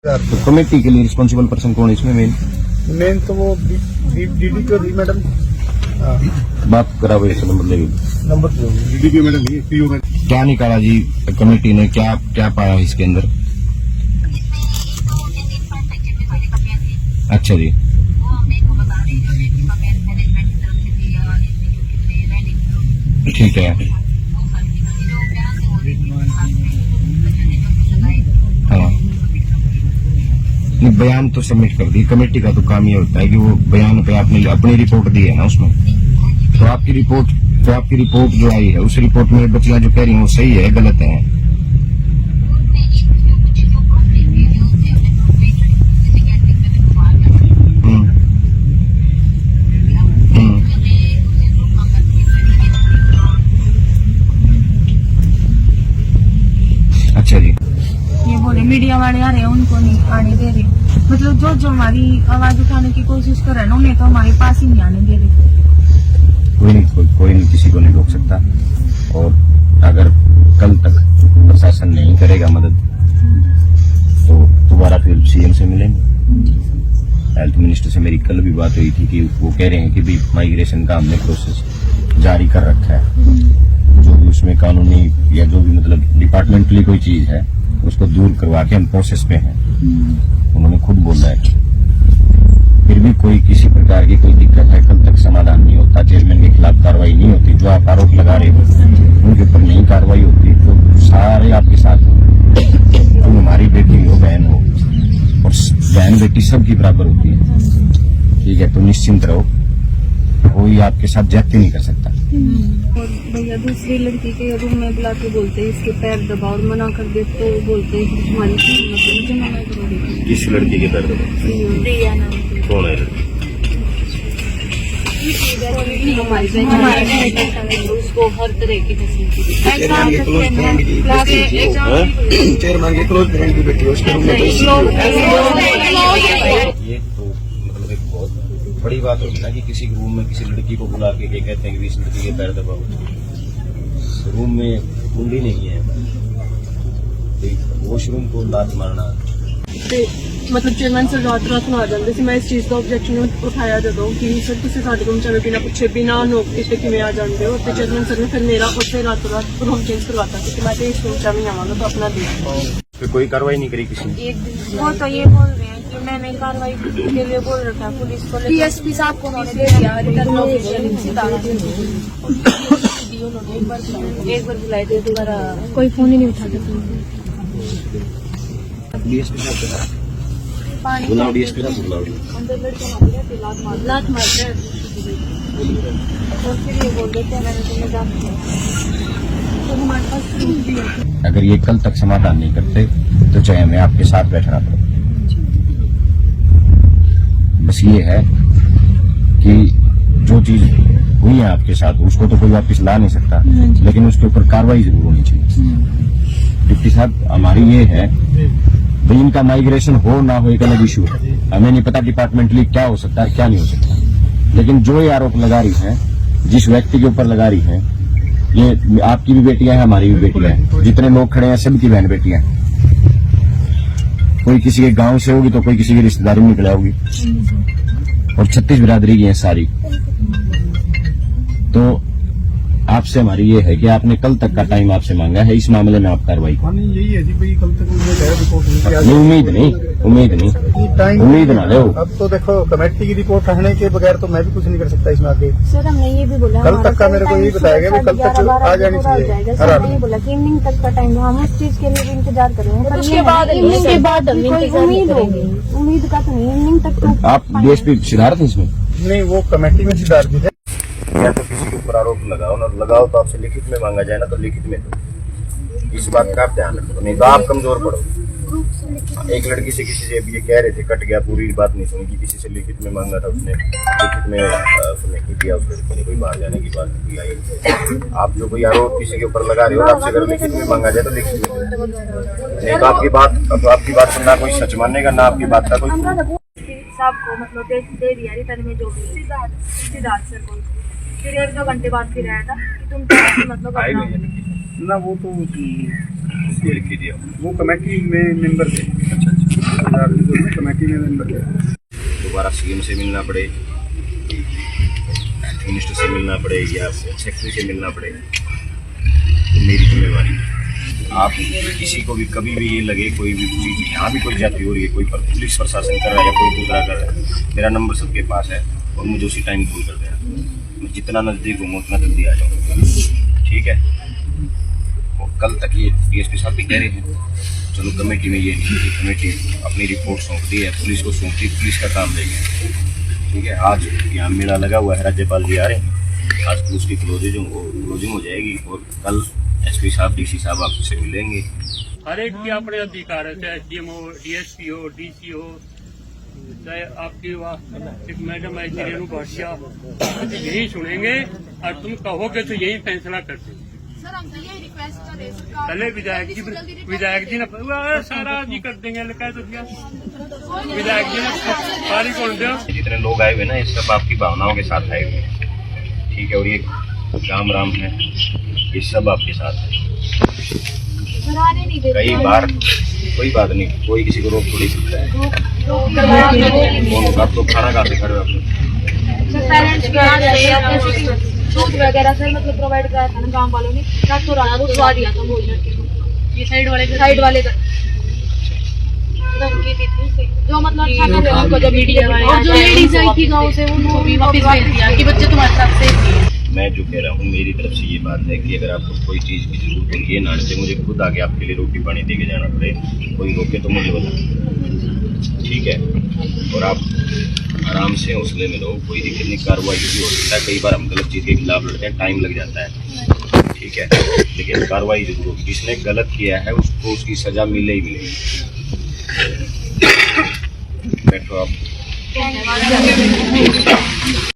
तो कमेटी के लिए रिस्पॉन्सिबल पर्सन कौन है इसमें मेन तो वो डीडी को दी मैडम। बात करा हुआ इस नंबर डीडी मैडम नहीं पीओ में क्या निकाला जी कमेटी ने, क्या क्या पाया इसके अंदर? अच्छा जी, ठीक है। हाँ, नहीं बयान तो सबमिट कर दी कमेटी का, तो काम ये होता है कि वो बयान पे आपने अपनी रिपोर्ट दी है ना उसमें, तो आपकी रिपोर्ट जो आई है उस रिपोर्ट में बच्चियां जो कह रही हैं वो सही है गलत है? अच्छा जी, ये बोले मीडिया वाले आ रहे हैं उनको नहीं आने दे रहे, मतलब जो हमारी आवाज उठाने की कोशिश कर रहे हैं उन्हें तो हमारे पास ही नहीं आने दे रहे। कोई नहीं किसी को नहीं रोक सकता, और अगर कल तक प्रशासन नहीं करेगा मदद तो दोबारा फिर सीएम से मिलेंगे। हेल्थ मिनिस्टर से मेरी कल भी बात हुई थी कि वो कह रहे हैं कि भी माइग्रेशन का हमने प्रोसेस जारी कर रखा है, जो भी उसमें कानूनी या जो भी मतलब डिपार्टमेंटली कोई चीज है उसको दूर करवा के हम प्रोसेस पे हैं। उन्होंने खुद बोला है। फिर भी कोई किसी प्रकार की कोई दिक्कत है, कल तक समाधान नहीं होता, चेयरमैन के खिलाफ कार्रवाई नहीं होती, जो आप आरोप लगा रहे हो उनके ऊपर नहीं कार्रवाई होती तो सारे आपके साथ हो। तुम हमारी बेटी हो, बहन हो, और बहन बेटी सबकी बराबर होती है, ठीक है? तो निश्चिंत रहो, कोई आपके साथ ज्यादती नहीं कर सकता। और भैया दूसरी लड़की के रूम में बुला के बोलते हैं इसके पैर दबाओ और मना कर दे तो बोलते हैं तुम्हारी मुझे मना करोगे। किस लड़की के पैर दबाओ? प्रिया नाम की। कौन है लड़की? उसको हर तरह की फैसिलिटी चेयरमैन के क्लोज फ्रेंड की बेटी है उसके रूम में। ये तो मतलब एक बहुत बड़ी बात होगी ना कि किसी रूम में किसी लड़की को बुला के कहते हैं कि इस लड़की के पैर दबाओ। रूम में कुंडी नहीं है, वॉशरूम को लात मारना। मतलब चेयरमैन सर रात में आ जाते थे, मैं इस चीज़ का ऑब्जेक्शन उठाया ਜਦੋਂ कि सर तुम साढ़े को चलो बिना पूछे बिना नौकरी से किमें आ जाते हो, तो चेयरमैन सर ने फिर मेरा उससे रातों रात रूम चेंज करवाता था कि मैं तो इस रूम चा भी आवागा तो अपना देख। फिर कोई कार्रवाई नहीं करी किसी ने? वो तो ये बोल रहे हैं कि मैंने कार्रवाई के लिए बोल रखा है पुलिस को, डीएसपी साहब को उन्होंने दे दिया रिटर्न एक बार बुलाए थे दोबारा कोई फोन ही नहीं उठाता। डीएसपी साहब बुलाओ, डीएसपी साहब बुलाओ। अंदर लड़के लात मारते हैं और फिर ये बोल देते हैं मैंने तुम्हें जान तो हमारे पास प्रूफ भी है। अगर ये कल तक समाधान नहीं करते तो चाहे हमें आपके साथ बैठना पड़े। बस ये है कि जो चीज हुई है आपके साथ उसको तो कोई वापस ला नहीं सकता, लेकिन उसके ऊपर कार्रवाई जरूर होनी चाहिए। डिप्टी साहब हमारी ये है भाई, इनका माइग्रेशन हो ना हो एक अलग इशू है, हमें नहीं पता डिपार्टमेंटली क्या हो सकता है क्या नहीं हो सकता, लेकिन जो ये आरोप लगा रही है, जिस व्यक्ति के ऊपर लगा रही है, ये आपकी भी बेटियां हैं हमारी भी बेटियां हैं, जितने लोग खड़े हैं सबकी बहन बेटियां हैं। कोई किसी के गांव से होगी तो कोई किसी की रिश्तेदारी में निकला होगी, और 36 बिरादरी की है सारी। तो आपसे हमारी ये है कि आपने कल तक का टाइम आपसे मांगा है, इस मामले में आप कार्रवाई यही है जी भाई, कल तक उम्मीद ना लो। अब तो देखो कमेटी की रिपोर्ट रहने के बगैर तो मैं भी कुछ नहीं कर सकता इसमें आगे। सर हमने ये भी बोला कल तक का मेरे को यही बताया गया, कल तक आ जानी चाहिए। सर हमने ये बोला कि इवनिंग तक का टाइम, हम उस चीज के लिए भी इंतजार करेंगे, उसके बाद इवनिंग के बाद उम्मीद होगी, उम्मीद का तो नहीं, इवनिंग तक तो आप डीएसपी सिद्धार्थ इसमें नहीं, वो कमेटी में सिद्धार्थ भी है। या तो किसी के ऊपर आरोप लगाओ ना लगाओ तो आपसे लिखित में मांगा जाए ना तो लिखित में दो। इस बात का आप ध्यान रखो, नहीं तो आप कमजोर पड़ो। एक लड़की से किसी से ये कह रहे थे, कट गया, पूरी बात नहीं सुनी कि किसी से लिखित में मांगा था उसने, लिखित में उसने नहीं दिया, उस लड़की ने कोई बाहर जाने की बात नहीं आई। आप जो कोई आरोप किसी के ऊपर लगा रहे हो, आपसे अगर लिखित में मांगा जाए तो लिखित में दो। नहीं तो आपकी बात सुनना कोई सच मानेगा ना, आपकी बात का कोई साहब को मतलब दे दिया रिटर्न में जो भी सिद्धार्थ सर को। फिर 1-2 घंटे बाद फिर आया था कि तुम मतलब ना वो तो वो कमेटी में मेंबर थे। दोबारा सीएम से मिलना पड़े, हेल्थ मिनिस्टर से मिलना पड़े या सेक्रेटरी से मिलना पड़े, तो मेरी जिम्मेवारी है। आप किसी को भी कभी भी ये लगे कोई भी चीज़ यहाँ भी कोई जाती हो रही है, कोई पुलिस प्रशासन कर रहा है या कोई दूसरा कर रहा है, मेरा नंबर सबके पास है और मुझे उसी टाइम फोन कर देना। मैं जितना नज़दीक हूँ उतना जल्दी आ जाऊँगा, ठीक है। और कल तक ये डीएसपी साहब भी कह रहे हैं चलो कमेटी में ये नहीं, कमेटी अपनी रिपोर्ट सौंपती है, पुलिस को सौंपती, पुलिस का काम देंगे, ठीक है। आज यहाँ मेला लगा हुआ है, राज्यपाल जी आ रहे हैं, आज पुलिस की क्लोजिंग हो जाएगी और कल एसपी साहब डीसी साहब आपसे मिलेंगे। हर एक के अपने अधिकार है, चाहे एसडीएम हो, डीएसपी हो, डीसी हो, चाहे आपकी एक मैडम है रेणु भाटिया, यही सुनेंगे और तुम कहोगे तो यही फैसला करते। सर हम तो यही रिक्वेस्ट कर रहे हैं पहले विधायक जी ने सारा जी कर देंगे, कह तो दिया विधायक जी ने सारी कौन दिया। जितने लोग आए हुए ना ये सब आपकी भावनाओं के साथ आए हुए हैं, ठीक है। और ये राम है, ये सब आपके साथ है। बनाने नहीं देते कई बार कोई बात नहीं, कोई किसी को रोक थोड़ी सकता है। आप तो खाना खाते खड़े हो सर पेरेंट्स के यहाँ जैसे दूध वगैरह सर मतलब प्रोवाइड कराया था ना गाँव वालों ने, रातों रात उठवा दिया था भोजन के। ये साइड वाले का धमकी दी थी जो मतलब अच्छा था लोगों को, जब मीडिया और जो लेडीज आई थी गाँव से उनको भी वापस भेज दिया कि बच्चे तुम्हारे साथ सेफ हैं। मैं जो कह रहा हूँ मेरी तरफ से ये बात है कि अगर आपको कोई चीज़ की जरूरत होगी ये ना से मुझे खुद आके आपके लिए रोटी पानी दे के जाना पड़े, कोई रोके तो मुझे बता, ठीक है। और आप आराम से हौसले में रहो, कोई दिक्कत नहीं। कार्रवाई भी हो सकता है, कई बार हम गलत चीज़ के खिलाफ लड़ते हैं, टाइम लग जाता है, ठीक है, लेकिन कार्रवाई जरूर होगी। जिसने गलत किया है उसको उसकी सजा मिले ही मिलेगी। बैठो आप।